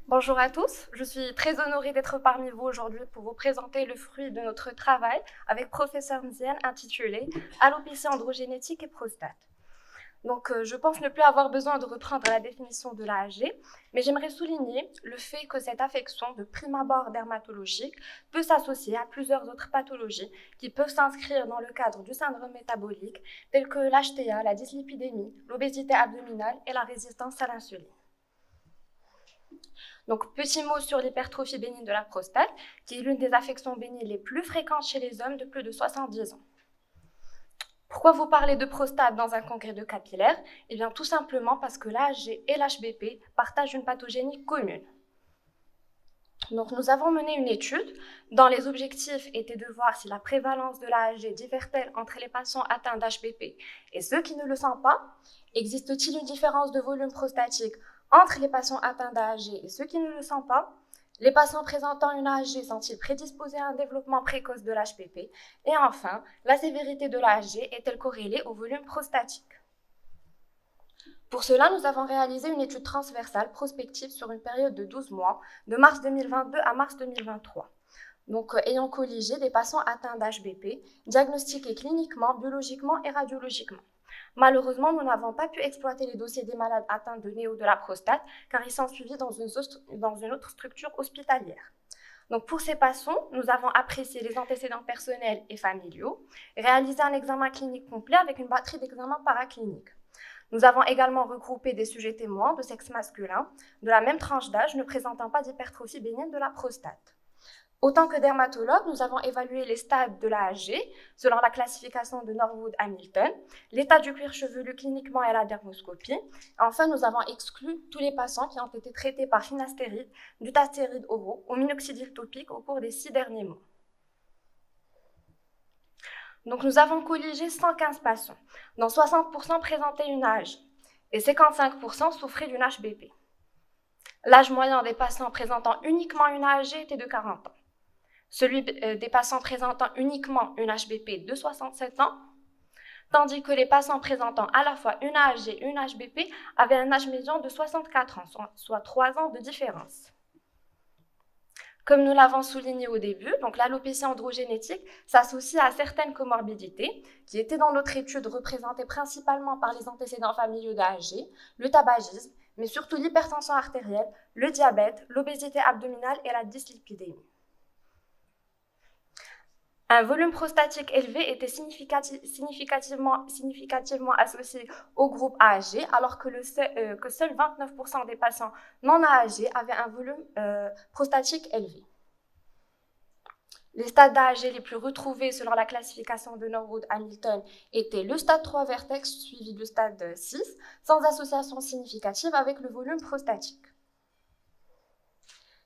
Bonjour à tous, je suis très honorée d'être parmi vous aujourd'hui pour vous présenter le fruit de notre travail avec professeur Mziane intitulé Alopécie androgénétique et prostate. Donc, je pense ne plus avoir besoin de reprendre la définition de l'AAG, mais j'aimerais souligner le fait que cette affection de prime abord dermatologique peut s'associer à plusieurs autres pathologies qui peuvent s'inscrire dans le cadre du syndrome métabolique, tels que l'HTA, la dyslipidémie, l'obésité abdominale et la résistance à l'insuline. Donc, petit mot sur l'hypertrophie bénigne de la prostate, qui est l'une des affections bénignes les plus fréquentes chez les hommes de plus de 70 ans. Pourquoi vous parlez de prostate dans un congrès de capillaires? Eh bien, tout simplement parce que l'AHG et l'HBP partagent une pathogénie commune. Donc, nous avons mené une étude dont les objectifs étaient de voir si la prévalence de l'AHG diffère-t-elle entre les patients atteints d'HBP et ceux qui ne le sont pas. Existe-t-il une différence de volume prostatique entre les patients atteints d'AHG et ceux qui ne le sont pas? Les patients présentant une AHG sont-ils prédisposés à un développement précoce de l'HPP? Et enfin, la sévérité de l'AHG est-elle corrélée au volume prostatique? Pour cela, nous avons réalisé une étude transversale prospective sur une période de 12 mois, de mars 2022 à mars 2023. Donc, ayant colligé des patients atteints d'HBP, diagnostiqués cliniquement, biologiquement et radiologiquement. Malheureusement, nous n'avons pas pu exploiter les dossiers des malades atteints de néo de la prostate, car ils sont suivis dans une autre structure hospitalière. Donc, pour ces patients, nous avons apprécié les antécédents personnels et familiaux, réalisé un examen clinique complet avec une batterie d'examens paracliniques. Nous avons également regroupé des sujets témoins de sexe masculin, de la même tranche d'âge ne présentant pas d'hypertrophie bénigne de la prostate. Autant que dermatologue, nous avons évalué les stades de l'AHG selon la classification de Norwood-Hamilton, l'état du cuir chevelu cliniquement et à la dermoscopie. Enfin, nous avons exclu tous les patients qui ont été traités par finastéride, dutastéride oraux ou minoxidil topique au cours des 6 derniers mois. Donc, nous avons colligé 115 patients, dont 60% présentaient une AHG et 55% souffraient d'une HBP. L'âge moyen des patients présentant uniquement une AHG était de 40 ans. Celui des patients présentant uniquement une HBP de 67 ans, tandis que les patients présentant à la fois une AHG et une HBP avaient un âge médian de 64 ans, soit 3 ans de différence. Comme nous l'avons souligné au début, donc l'alopécie androgénétique s'associe à certaines comorbidités qui étaient dans notre étude représentées principalement par les antécédents familiaux d'AHG, le tabagisme, mais surtout l'hypertension artérielle, le diabète, l'obésité abdominale et la dyslipidémie. Un volume prostatique élevé était significativement associé au groupe AHG, alors que seuls 29% des patients non AHG avaient un volume prostatique élevé. Les stades d'AHG les plus retrouvés selon la classification de Norwood-Hamilton étaient le stade 3 vertex suivi du stade 6, sans association significative avec le volume prostatique.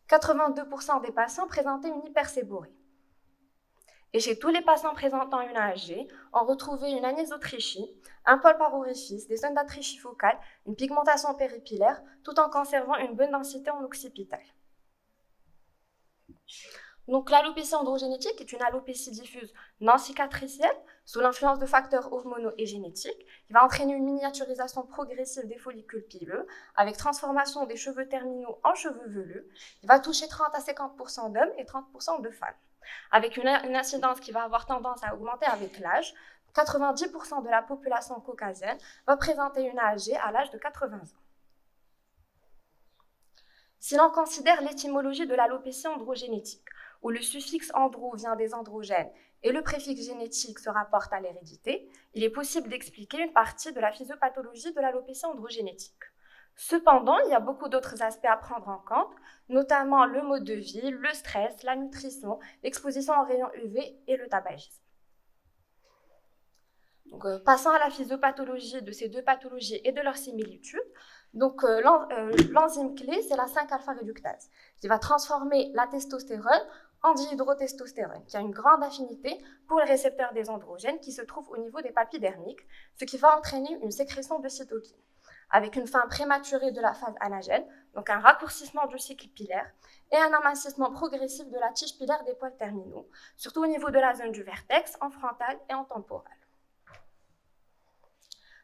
82% des patients présentaient une hyperséborrhée. Et chez tous les patients présentant une AHG, on retrouvait une anisotrichie, un pôle par orifice, des zones d'atrichie focale, une pigmentation péripillaire, tout en conservant une bonne densité en occipital. Donc, l'alopécie androgénétique est une alopécie diffuse non cicatricielle sous l'influence de facteurs hormonaux et génétiques qui va entraîner une miniaturisation progressive des follicules pileux avec transformation des cheveux terminaux en cheveux velus qui va toucher 30 à 50% d'hommes et 30% de femmes, avec une incidence qui va avoir tendance à augmenter avec l'âge. 90% de la population caucasienne va présenter une AHG à l'âge de 80 ans. Si l'on considère l'étymologie de l'alopécie androgénétique, où le suffixe andro vient des androgènes et le préfixe génétique se rapporte à l'hérédité, il est possible d'expliquer une partie de la physiopathologie de l'alopécie androgénétique. Cependant, il y a beaucoup d'autres aspects à prendre en compte, notamment le mode de vie, le stress, la nutrition, l'exposition aux rayons UV et le tabagisme. Donc, passons à la physiopathologie de ces deux pathologies et de leurs similitudes. Donc, l'enzyme clé, c'est la 5-alpha-réductase, qui va transformer la testostérone en dihydrotestostérone, qui a une grande affinité pour les récepteurs des androgènes qui se trouvent au niveau des papilles dermiques, ce qui va entraîner une sécrétion de cytokines, avec une fin prématurée de la phase anagène, donc un raccourcissement du cycle pilaire, et un amincissement progressif de la tige pilaire des poils terminaux, surtout au niveau de la zone du vertex, en frontal et en temporal.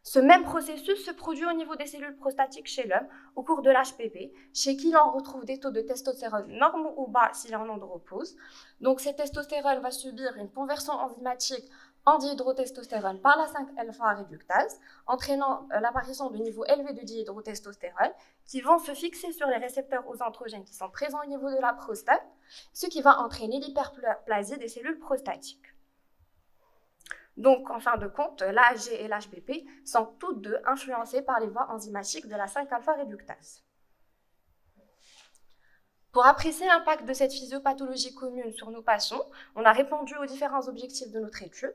Ce même processus se produit au niveau des cellules prostatiques chez l'homme au cours de l'HPP, chez qui l'on retrouve des taux de testostérone normaux ou bas s'il est en andropause. Donc, cette testostérone va subir une conversion enzymatique en dihydrotestostérone par la 5-alpha réductase, entraînant l'apparition de niveaux élevés de dihydrotestostérone qui vont se fixer sur les récepteurs aux androgènes qui sont présents au niveau de la prostate, ce qui va entraîner l'hyperplasie des cellules prostatiques. Donc, en fin de compte, l'AHG et l'HBP sont toutes deux influencées par les voies enzymatiques de la 5-alpha réductase. Pour apprécier l'impact de cette physiopathologie commune sur nos patients, on a répondu aux différents objectifs de notre étude.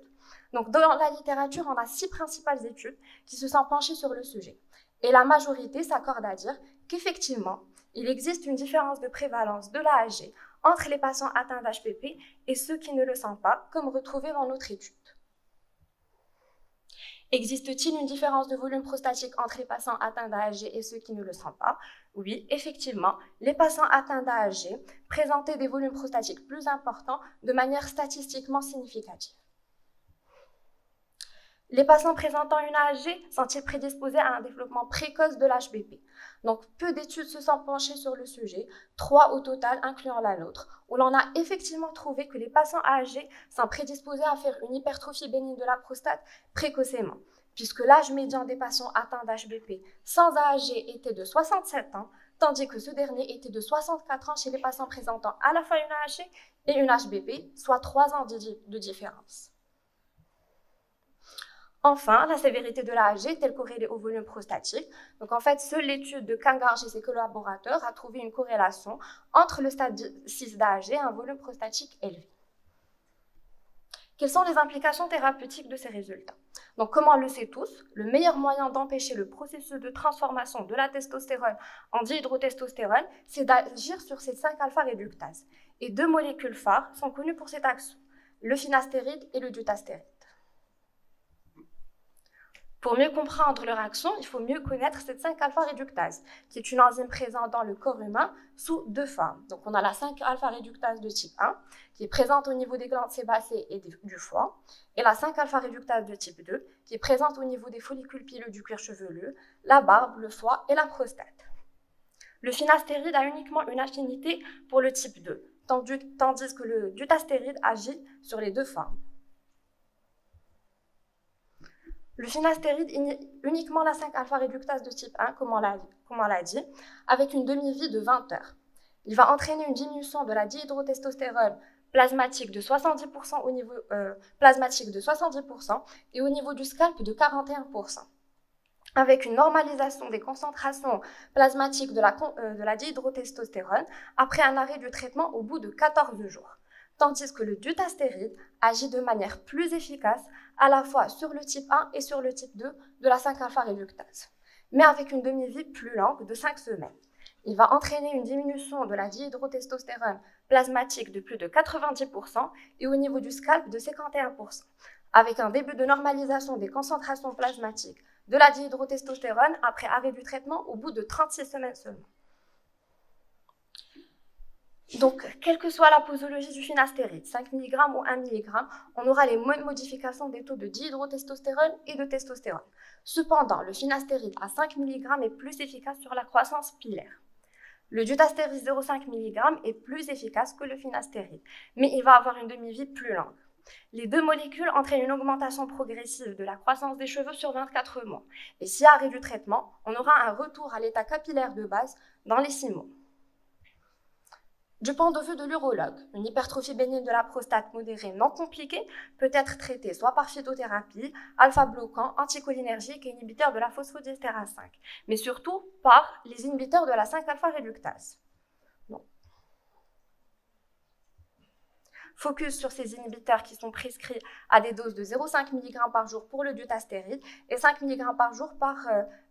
Donc, dans la littérature, on a 6 principales études qui se sont penchées sur le sujet. Et la majorité s'accorde à dire qu'effectivement, il existe une différence de prévalence de l'AHG entre les patients atteints d'HPP et ceux qui ne le sont pas, comme retrouvé dans notre étude. Existe-t-il une différence de volume prostatique entre les patients atteints d'AHG et ceux qui ne le sont pas? Oui, effectivement, les patients atteints d'AHG présentaient des volumes prostatiques plus importants de manière statistiquement significative. Les patients présentant une AHG sont-ils prédisposés à un développement précoce de l'HBP? Donc, peu d'études se sont penchées sur le sujet, 3 au total incluant la nôtre, où l'on a effectivement trouvé que les patients AHG sont prédisposés à faire une hypertrophie bénigne de la prostate précocement, puisque l'âge médian des patients atteints d'HBP sans AHG était de 67 ans, tandis que ce dernier était de 64 ans chez les patients présentant à la fois une AHG et une HBP, soit 3 ans de différence. Enfin, la sévérité de l'AHG est-elle corrélée au volume prostatique? Donc en fait, seule l'étude de Kangarj et ses collaborateurs a trouvé une corrélation entre le stade 6 d'AHG et un volume prostatique élevé. Quelles sont les implications thérapeutiques de ces résultats? Donc comme on le sait tous, le meilleur moyen d'empêcher le processus de transformation de la testostérone en dihydrotestostérone, c'est d'agir sur ces 5-alpha réductases. Et 2 molécules phares sont connues pour cette action, le finastéride et le dutastéride. Pour mieux comprendre leur action, il faut mieux connaître cette 5-alpha réductase, qui est une enzyme présente dans le corps humain sous 2 formes. Donc, on a la 5-alpha réductase de type 1, qui est présente au niveau des glandes sébacées et du foie, et la 5-alpha réductase de type 2, qui est présente au niveau des follicules pileux du cuir chevelu, la barbe, le foie et la prostate. Le finastéride a uniquement une affinité pour le type 2, tandis que le dutastéride agit sur les 2 formes. Le finastéride inhibe uniquement la 5-alpha réductase de type 1, comme on l'a dit, avec une demi-vie de 20 heures. Il va entraîner une diminution de la dihydrotestostérone plasmatique de 70% au niveau plasmatique de 70% et au niveau du scalp de 41%, avec une normalisation des concentrations plasmatiques de la dihydrotestostérone après un arrêt du traitement au bout de 14 jours. Tandis que le dutastéride agit de manière plus efficace à la fois sur le type 1 et sur le type 2 de la 5-alpha réductase, mais avec une demi-vie plus longue de 5 semaines. Il va entraîner une diminution de la dihydrotestostérone plasmatique de plus de 90% et au niveau du scalp de 51%, avec un début de normalisation des concentrations plasmatiques de la dihydrotestostérone après arrêt du traitement au bout de 36 semaines seulement. Donc, quelle que soit la posologie du finastéride, 5 mg ou 1 mg, on aura les mêmes modifications des taux de dihydrotestostérone et de testostérone. Cependant, le finastéride à 5 mg est plus efficace sur la croissance pilaire. Le dutastéride 0,5 mg est plus efficace que le finastéride, mais il va avoir une demi-vie plus longue. Les 2 molécules entraînent une augmentation progressive de la croissance des cheveux sur 24 mois. Et si arrêt du traitement, on aura un retour à l'état capillaire de base dans les 6 mois. Du point de vue de l'urologue, une hypertrophie bénigne de la prostate modérée non compliquée peut être traitée soit par phytothérapie, alpha-bloquant, anticholinergique et inhibiteur de la phosphodiesterase 5, mais surtout par les inhibiteurs de la 5-alpha réductase. Focus sur ces inhibiteurs qui sont prescrits à des doses de 0,5 mg par jour pour le dutastéride et 5 mg par jour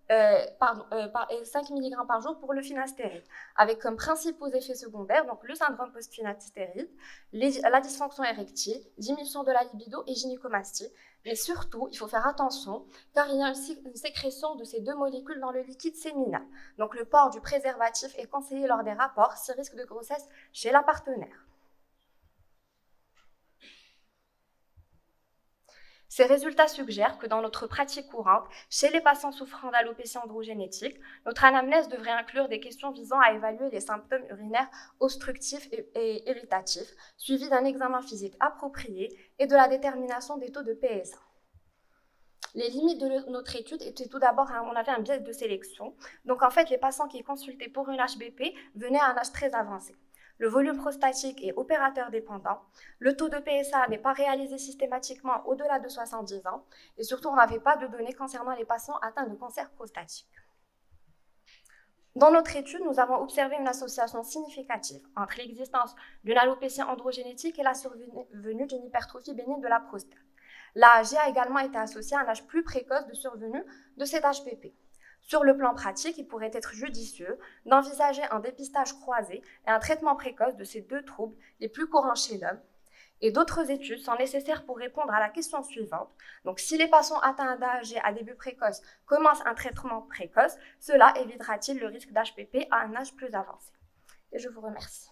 et 5 mg par jour pour le finastéride, avec comme principaux effets secondaires donc le syndrome post-finastéride, la dysfonction érectile, diminution de la libido et gynécomastie. Mais surtout, il faut faire attention car il y a une sécrétion de ces 2 molécules dans le liquide séminal. Donc le port du préservatif est conseillé lors des rapports si risque de grossesse chez la partenaire. Ces résultats suggèrent que dans notre pratique courante, chez les patients souffrant d'alopécie androgénétique, notre anamnèse devrait inclure des questions visant à évaluer les symptômes urinaires obstructifs et irritatifs, suivis d'un examen physique approprié et de la détermination des taux de PSA. Les limites de notre étude étaient tout d'abord, on avait un biais de sélection. Donc en fait, les patients qui consultaient pour une HBP venaient à un âge très avancé. Le volume prostatique est opérateur dépendant. Le taux de PSA n'est pas réalisé systématiquement au-delà de 70 ans. Et surtout, on n'avait pas de données concernant les patients atteints de cancer prostatique. Dans notre étude, nous avons observé une association significative entre l'existence d'une alopécie androgénétique et la survenue d'une hypertrophie bénigne de la prostate. L'AAG a également été associé à un âge plus précoce de survenue de cet HPP. Sur le plan pratique, il pourrait être judicieux d'envisager un dépistage croisé et un traitement précoce de ces deux troubles les plus courants chez l'homme. Et d'autres études sont nécessaires pour répondre à la question suivante. Donc, si les patients atteints d'AAG à début précoce commencent un traitement précoce, cela évitera-t-il le risque d'HPP à un âge plus avancé? Et je vous remercie.